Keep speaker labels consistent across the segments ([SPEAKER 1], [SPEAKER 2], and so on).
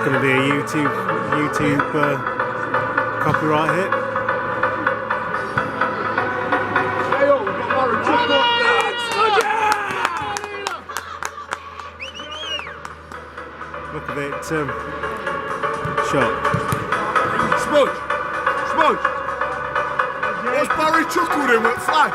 [SPEAKER 1] going to be a YouTube copyright hit. Look at it, shot.
[SPEAKER 2] Smudge! What's Barry chuckled him at flag?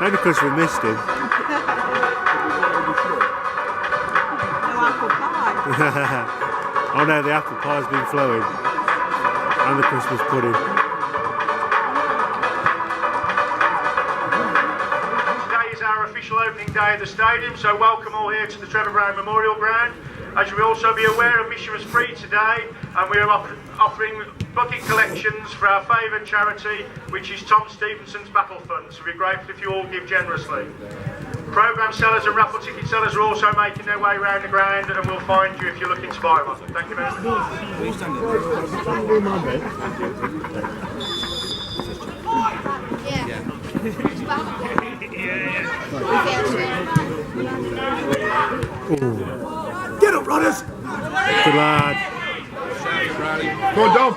[SPEAKER 1] Only because we missed him.
[SPEAKER 3] No apple pie.
[SPEAKER 1] Oh no, the apple pie's been flowing. And the Christmas pudding.
[SPEAKER 4] Today is our official opening day of the stadium, so welcome all here to the Trevor Brown Memorial Ground. As you will also be aware, admission is free today, and we are offering bucket collections for our favourite charity, which is Tom Stevenson's Battle Fund. So we'd be grateful if you all give generously. Programme sellers and raffle ticket sellers are also making their way around the ground, and we'll find you if you're looking to buy one. Thank you very much.
[SPEAKER 2] Get up, runners!
[SPEAKER 1] Good lad.
[SPEAKER 2] Go on, Dom.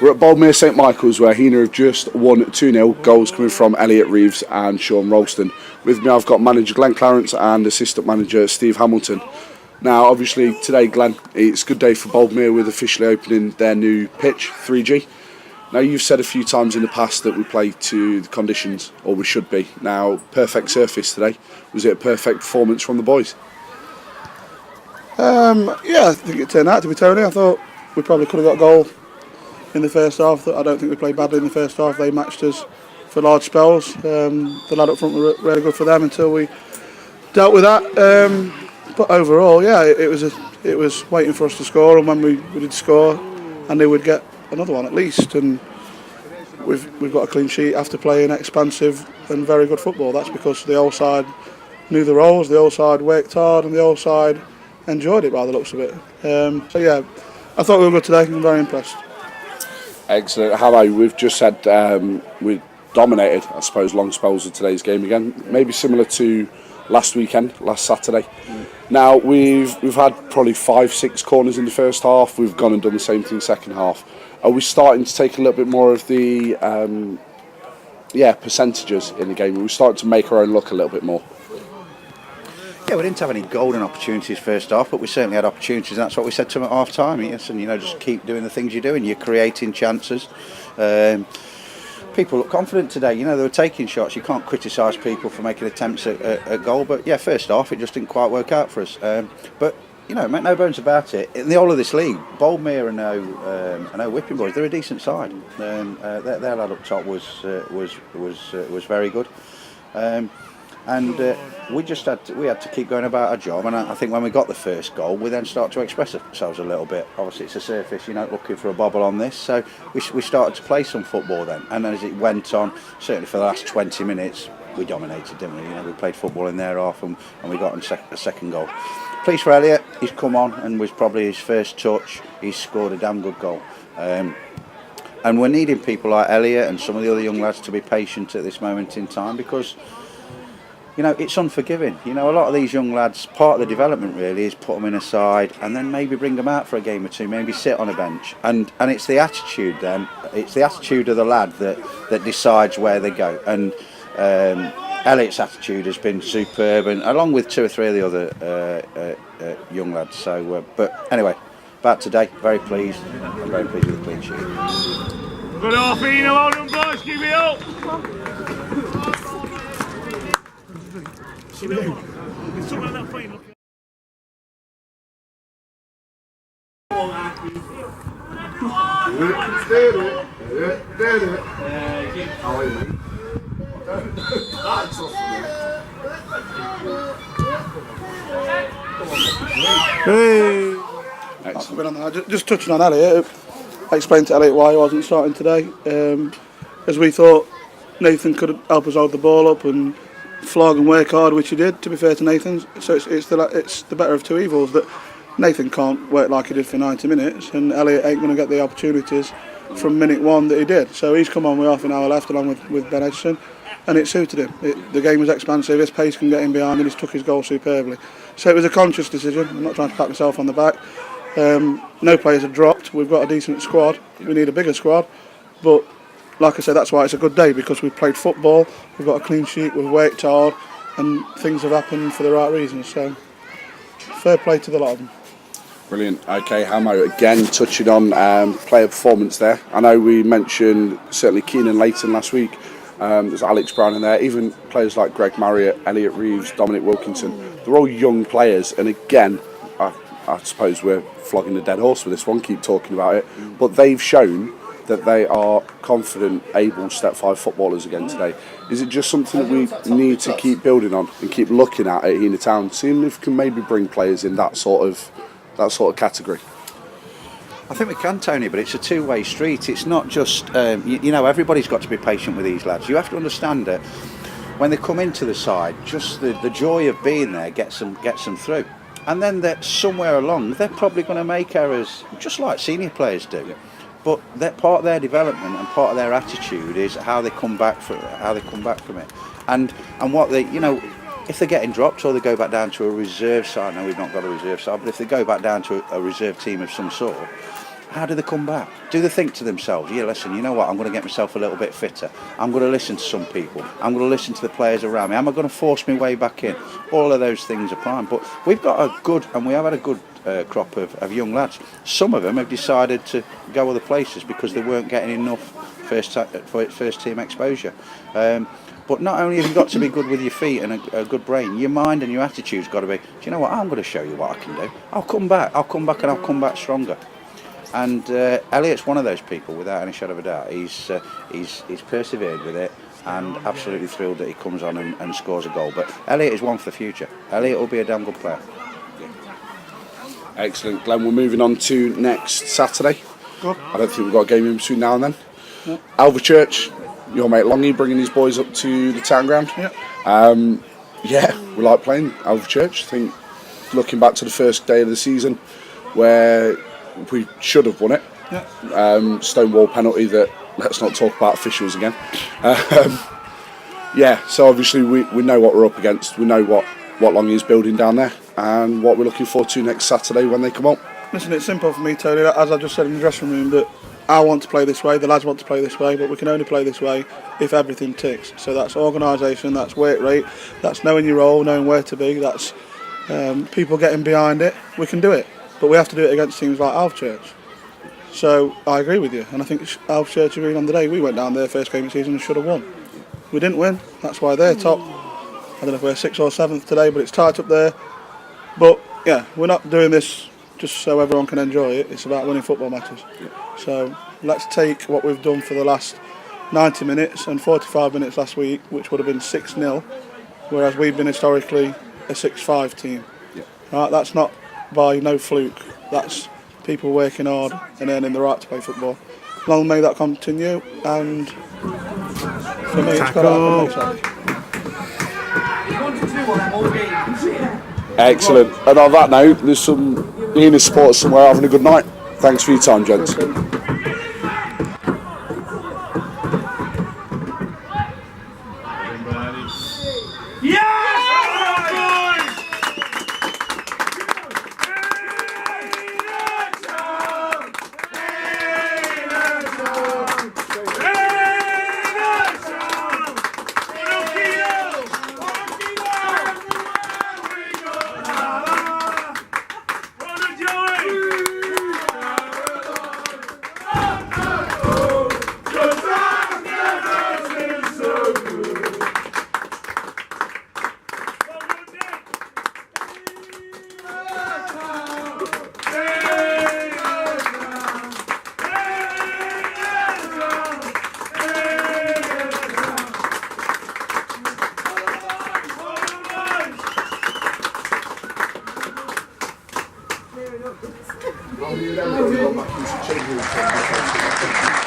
[SPEAKER 2] We're at Boldmere St Michael's, where Heanor have just won 2-0, goals coming from Elliot Reeves and Sean Ralston. With me I've got manager Glenn Clarence and assistant manager Steve Hamilton. Now obviously today, Glenn, it's a good day for Boldmere with officially opening their new pitch, 3G. Now you've said a few times in the past that we play to the conditions, or we should be. Now, perfect surface today. Was it a perfect performance from the boys?
[SPEAKER 5] Yeah, I think it turned out to be, Tony. I thought we probably could have got a goal in the first half. I don't think we played badly in the first half. They matched us for large spells. The lad up front were really good for them until we dealt with that. But overall, yeah, it was waiting for us to score, and when we did score, I knew we'd get another one at least. And we've got a clean sheet after playing expansive and very good football. That's because the old side knew the roles, the old side worked hard, and the old side enjoyed it by the looks of it. So yeah, I thought we were good today. I'm very impressed.
[SPEAKER 2] Excellent. How about you? We've just said we dominated, I suppose, long spells of today's game again. Maybe similar to last Saturday. Now we've had probably 5-6 corners in the first half. We've gone and done the same thing second half. Are we starting to take a little bit more of the percentages in the game? Are we starting to make our own look a little bit more?
[SPEAKER 6] Yeah, we didn't have any golden opportunities first half, but we certainly had opportunities, and that's what we said to them at half time. Yes, and just keep doing the things you're doing. You're creating chances. People look confident today. They were taking shots. You can't criticise people for making attempts at goal, but yeah, first half it just didn't quite work out for us. But make no bones about it. In the whole of this league, Boldmere are no whipping boys. They're a decent side. Their lad up top was very good. And we had to keep going about our job, and I think when we got the first goal, we then started to express ourselves a little bit. Obviously it's a surface, looking for a bobble on this, so we started to play some football then, and as it went on, certainly for the last 20 minutes, we dominated, didn't we? We played football in their half, and we got a second goal. Pleased for Elliot, he's come on, and was probably his first touch, he's scored a damn good goal. And we're needing people like Elliot and some of the other young lads to be patient at this moment in time, because it's unforgiving. A lot of these young lads, part of the development really is put them in a side and then maybe bring them out for a game or two, maybe sit on a bench. And it's the attitude then, it's the attitude of the lad that decides where they go. And Elliot's attitude has been superb, and along with 2 or 3 of the other young lads. So, but anyway, about today, very pleased. I'm very pleased with the clean sheet.
[SPEAKER 4] Good off, Heanor, well done boys, keep it up! It's something like that playing, look.
[SPEAKER 2] How are you, mate?
[SPEAKER 1] Hey!
[SPEAKER 2] Excellent.
[SPEAKER 5] Just touching on Elliot, I explained to Elliot why he wasn't starting today, as we thought Nathan could help us hold the ball up and flog and work hard, which he did, to be fair to Nathan. So it's the better of two evils, that Nathan can't work like he did for 90 minutes and Elliot ain't going to get the opportunities from minute one that he did. So he's come on with half an hour left along with Ben Edson, and it suited him. The game was expansive, his pace can get him behind, and he's took his goal superbly. So it was a conscious decision. I'm not trying to pat myself on the back. No players have dropped. We've got a decent squad. We need a bigger squad, but like I said, that's why it's a good day, because we've played football, we've got a clean sheet, we've worked hard, and things have happened for the right reasons. So fair play to the lot of them.
[SPEAKER 2] Brilliant. Okay, Hamo, again touching on player performance there. I know we mentioned certainly Keenan Leighton last week. There's Alex Brown in there. Even players like Greg Marriott, Elliot Reeves, Dominic Wilkinson. They're all young players, and again, I suppose we're flogging a dead horse with this one, keep talking about it, but they've shown that they are confident, able Step 5 footballers again today. Is it just something that we need to keep building on and keep looking at Heanor Town, seeing if we can maybe bring players in that sort of category?
[SPEAKER 6] I think we can, Tony, but it's a two-way street. It's not just, everybody's got to be patient with these lads. You have to understand that when they come into the side, just the joy of being there gets them through. And then that somewhere along, they're probably going to make errors, just like senior players do. Yeah. But that part of their development and part of their attitude is how they come back from it, and what they, if they're getting dropped or they go back down to a reserve side. Now we've not got a reserve side, but if they go back down to a reserve team of some sort, how do they come back? Do they think to themselves, yeah, listen, you know what, I'm going to get myself a little bit fitter. I'm going to listen to some people. I'm going to listen to the players around me. Am I going to force my way back in? All of those things are prime. But we've got we have had a good crop of young lads. Some of them have decided to go other places because they weren't getting enough first team exposure. But not only have you got to be good with your feet and a good brain, your mind and your attitude's got to be, do you know what, I'm going to show you what I can do. I'll come back and I'll come back stronger. And Elliot's one of those people, without any shadow of a doubt. He's persevered with it, and absolutely thrilled that he comes on and scores a goal. But Elliot is one for the future. Elliot will be a damn good player.
[SPEAKER 2] Excellent, Glenn. We're moving on to next Saturday.
[SPEAKER 5] Good.
[SPEAKER 2] I don't think we've got a game in between now and then. No. Alverchurch, your mate Longy bringing his boys up to the town ground.
[SPEAKER 5] Yeah.
[SPEAKER 2] We like playing Alverchurch. I think looking back to the first day of the season where we should have won it. Yeah. Stonewall penalty that, let's not talk about officials again. So obviously we know what we're up against. We know what Longy is building down there and what we're looking forward to next Saturday when they come up.
[SPEAKER 5] Listen, it's simple for me, Tony, as I just said in the dressing room, that I want to play this way, the lads want to play this way, but we can only play this way if everything ticks. So that's organisation, that's work rate, that's knowing your role, knowing where to be, that's people getting behind it. We can do it, but we have to do it against teams like Alverchurch. So I agree with you, and I think Alverchurch agreed on the day. We went down there first game of the season and should have won. We didn't win, that's why they're top. I don't know if we're 6th or 7th today, but it's tight up there. But yeah, we're not doing this just so everyone can enjoy it. It's about winning football matches. So let's take what we've done for the last 90 minutes and 45 minutes last week, which would have been 6-0, whereas we've been historically a 6-5 team. Right, that's not by no fluke. That's people working hard and earning the right to play football. Long may that continue, and for me it's got to happen.
[SPEAKER 2] Excellent. And on that note, there's some Heanor supporters somewhere having a good night. Thanks for your time, gents. How many of them have gone back into change rooms?